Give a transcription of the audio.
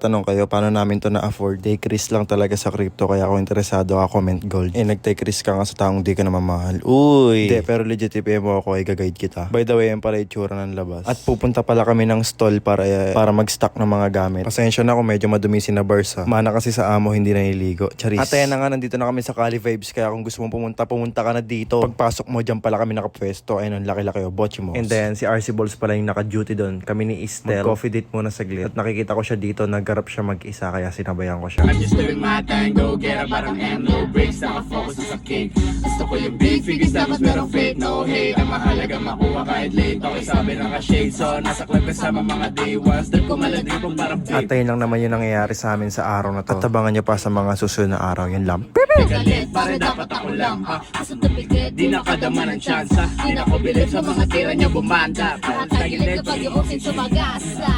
Tanong kayo, paano namin to na-afford? Take risk lang talaga sa crypto, kaya kung interesado ka, comment gold. Nag-take risk ka nga sa taong di ka na mamahal. Uy! Hindi, pero legit if mo ako, i-guide kita. By the way, yan pala itsura ng labas. At pupunta pala kami ng stall para mag-stock ng mga gamit. Pasensya na kung medyo madumi si na Barsa. Mana kasi sa amo, hindi naliligo. Charis. At ayan na nga, nandito na kami sa Cali Vibes, kaya kung gusto mong pumunta ka na dito. Pagpasok mo, dyan pala kami nakapwesto. Ayun, laki-laki o, Bochimos. And then, si RC Balls pala yung naka-duty doon. Kami ni Estel. Mag-coffee date muna saglit. At nakikita ko siya dito, naggarap siya mag-isa, kaya sinabayan ko siya. I'm just doing my thing, go get up, parang M, no breaks, naka-focus sa king. Gusto ko yung big figures, tapos merong fake, no hate. Ang mahalaga makuha kahit late, okay sabi naka-shade. So, nasa club kasama mga day ones, doon ko maladrip ang parang At ayun lang naman yung nangyayari sa amin sa araw na to. At tabangan nyo pa sa mga susunod na araw, yun lang. galit, pare dapat ako lang, ha? Asong tapigit, di nakadama ng tsansa. Di na ko bilib sa mga tira niya bumanda. At tagilid kapag yung usin sumagasa.